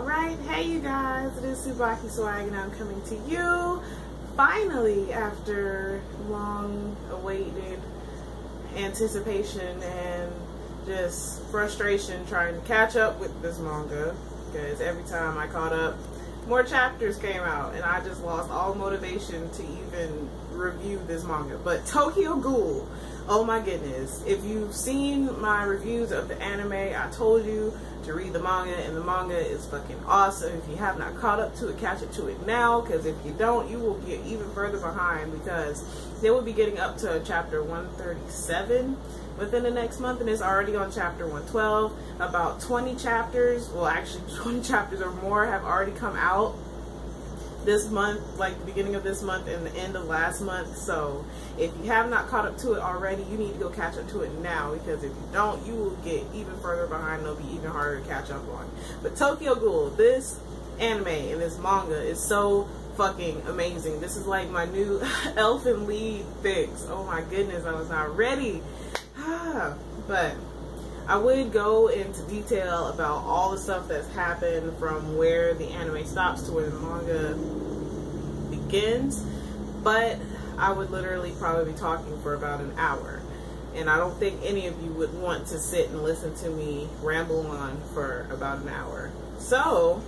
Alright, hey you guys, it is Subaki Swag and I'm coming to you finally after long awaited anticipation and just frustration trying to catch up with this manga, because every time I caught up, more chapters came out and I just lost all motivation to even review this manga. But Tokyo Ghoul, oh my goodness, if you've seen my reviews of the anime, I told you to read the manga, and the manga is fucking awesome. If you have not caught up to it, catch up to it now, because if you don't, you will get even further behind, because they will be getting up to chapter 137 within the next month, and it's already on chapter 112. About 20 chapters, well actually 20 chapters or more have already come out this month, like the beginning of this month and the end of last month. So if you have not caught up to it already, you need to go catch up to it now, because if you don't, you will get even further behind. It'll be even harder to catch up on. But Tokyo Ghoul, this anime and this manga is so fucking amazing. This is like my new elfin lead fix. Oh my goodness, I was not ready. But I would go into detail about all the stuff that's happened from where the anime stops to where the manga begins, but I would literally probably be talking for about an hour, and I don't think any of you would want to sit and listen to me ramble on for about an hour. So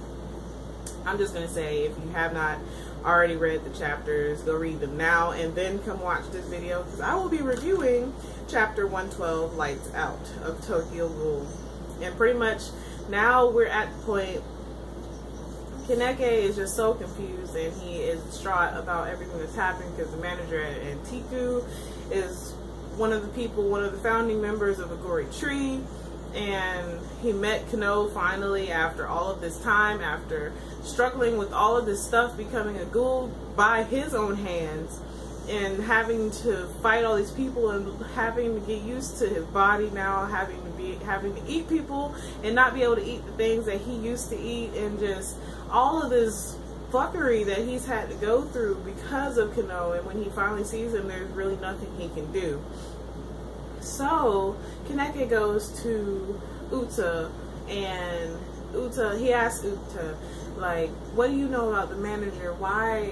I'm just going to say, if you have not already read the chapters, go read them now and then come watch this video, because I will be reviewing chapter 112, Lights Out, of Tokyo Ghoul. And pretty much now we're at the point, Kaneke is just so confused and he is distraught about everything that's happened, because the manager at Antiku is one of the founding members of Agori Tree, and he met Kano finally after all of this time, after struggling with all of this stuff, becoming a ghoul by his own hands, and having to fight all these people and having to get used to his body now, having to eat people and not be able to eat the things that he used to eat, and just all of this fuckery that he's had to go through because of Kano. And when he finally sees him, there's really nothing he can do. So Kaneke goes to Uta, and he asks Uta, like, what do you know about the manager? Why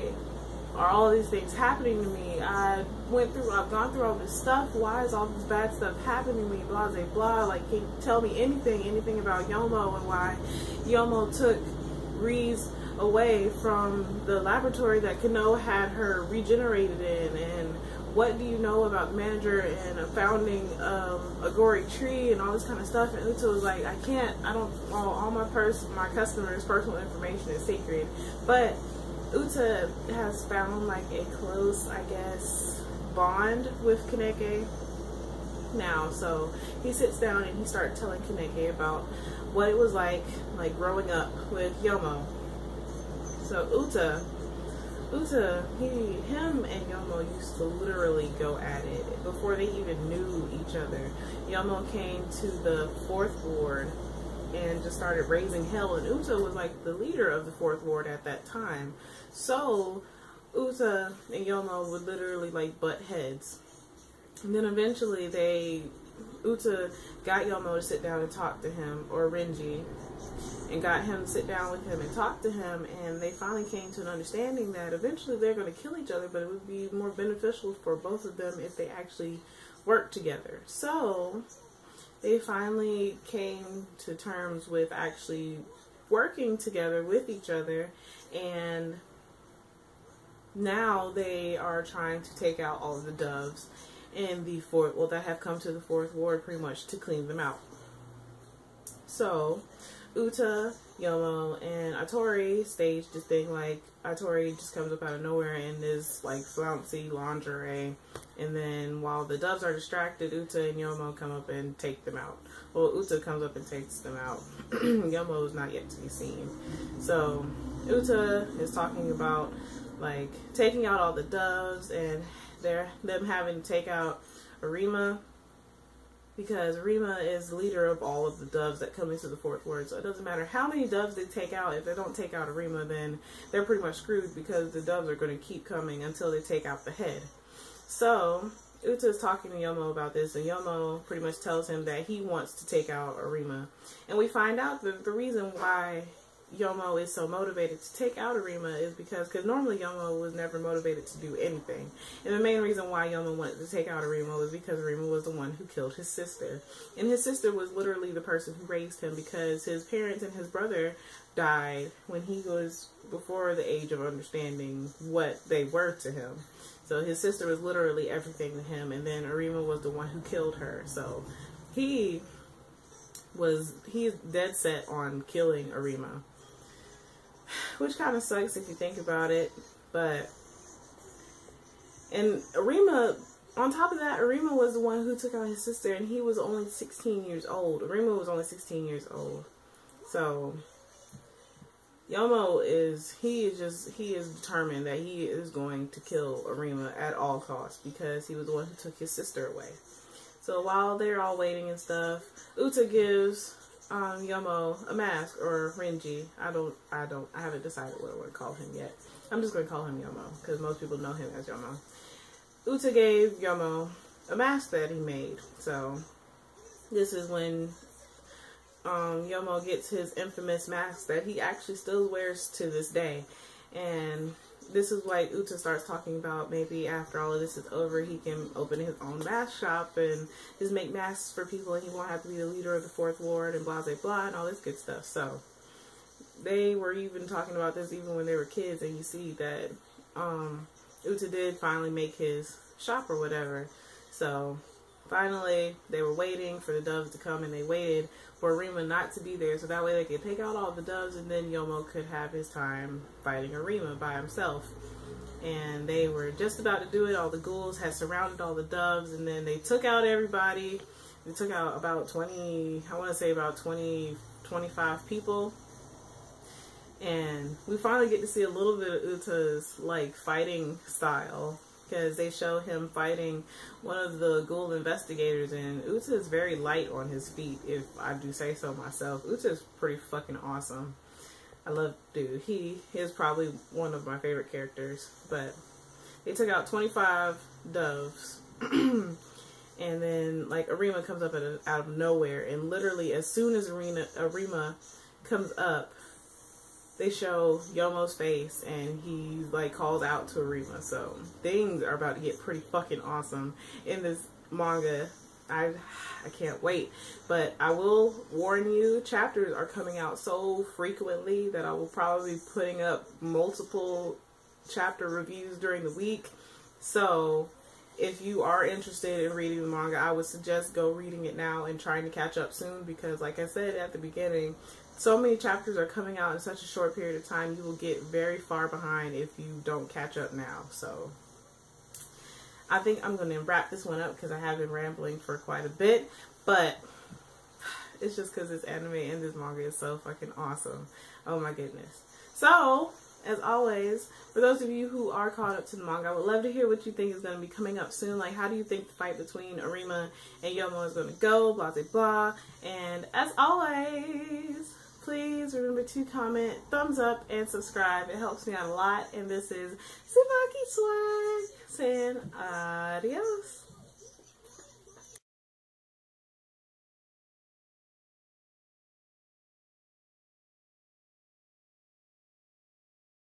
are all these things happening to me? I've gone through all this stuff. Why is all this bad stuff happening to me? Blah, blah, blah. Like, can you tell me anything about Yomo, and why Yomo took Rize away from the laboratory that Kano had her regenerated in? And what do you know about the manager and a founding Agori Tree and all this kind of stuff? And Uta was like, all my customers' personal information is sacred. But Uta has found like a close, I guess, bond with Kaneke now. So he sits down and he starts telling Kaneke about what it was like growing up with Yomo. So him and Yomo used to literally go at it before they even knew each other. Yomo came to the 4th ward and just started raising hell, and Uta was like the leader of the 4th ward at that time. So Uta and Yomo would literally like butt heads, and then eventually Uta got Yomo to sit down and talk to him, or Renji, and got him to sit down with him and talk to him, and they finally came to an understanding that eventually they're going to kill each other, but it would be more beneficial for both of them if they actually worked together. So they finally came to terms with actually working together with each other, and now they are trying to take out all of the doves in the that have come to the 4th ward pretty much to clean them out. So Uta, Yomo, and Atori staged this thing. Like, Atori just comes up out of nowhere in this like flouncy lingerie, and then while the doves are distracted, Uta and Yomo come up and take them out. Well, Uta comes up and takes them out. Yomo is not yet to be seen. So Uta is talking about like taking out all the doves, and them having to take out Arima, because Arima is the leader of all of the doves that come into the 4th ward. So it doesn't matter how many doves they take out. If they don't take out Arima, then they're pretty much screwed, because the doves are going to keep coming until they take out the head. So Uta is talking to Yomo about this, and Yomo pretty much tells him that he wants to take out Arima. And we find out that the reason why Yomo is so motivated to take out Arima is because normally Yomo was never motivated to do anything. And the main reason why Yomo wanted to take out Arima was because Arima was the one who killed his sister. And his sister was literally the person who raised him, because his parents and his brother died when he was before the age of understanding what they were to him. So his sister was literally everything to him, and then Arima was the one who killed her. So he's dead set on killing Arima, which kind of sucks if you think about it. But and Arima, on top of that, Arima was the one who took out his sister, and he was only 16 years old. Arima was only 16 years old. So Yomo is determined that he is going to kill Arima at all costs, because he was the one who took his sister away. So while they're all waiting and stuff, Uta gives Yomo a mask, or Renji. I haven't decided what I want to call him yet. I'm just going to call him Yomo, because most people know him as Yomo. Uta gave Yomo a mask that he made. So this is when Yomo gets his infamous mask that he actually still wears to this day. And this is why Uta starts talking about maybe after all of this is over, he can open his own mask shop and just make masks for people, and he won't have to be the leader of the Fourth Ward and blah, blah, blah, and all this good stuff. So they were even talking about this even when they were kids, and you see that Uta did finally make his shop or whatever. So finally, they were waiting for the doves to come, and they waited for Arima not to be there, so that way they could take out all the doves, and then Yomo could have his time fighting Arima by himself. And they were just about to do it. All the ghouls had surrounded all the doves, and then they took out everybody. They took out about 20, I want to say about 20, 25 people. And we finally get to see a little bit of Uta's, like, fighting style, because they show him fighting one of the ghoul investigators, and Uta is very light on his feet, if I do say so myself. Uta is pretty fucking awesome. I love dude. He is probably one of my favorite characters. But they took out 25 doves, and then like Arima comes up out of nowhere, and literally as soon as Arima comes up, they show Yomo's face, and he like calls out to Arima. So things are about to get pretty fucking awesome in this manga. I can't wait. But I will warn you, chapters are coming out so frequently that I will probably be putting up multiple chapter reviews during the week. So if you are interested in reading the manga, I would suggest go reading it now and trying to catch up soon, because like I said at the beginning, so many chapters are coming out in such a short period of time, you will get very far behind if you don't catch up now. So I think I'm going to wrap this one up, because I have been rambling for quite a bit, but it's just because this anime and this manga is so fucking awesome. Oh my goodness. So, as always, for those of you who are caught up to the manga, I would love to hear what you think is going to be coming up soon. Like, how do you think the fight between Arima and Yomo is going to go? Blah, blah, blah. And as always, please remember to comment, thumbs up, and subscribe. It helps me out a lot. And this is Tsubaki Swag saying adios.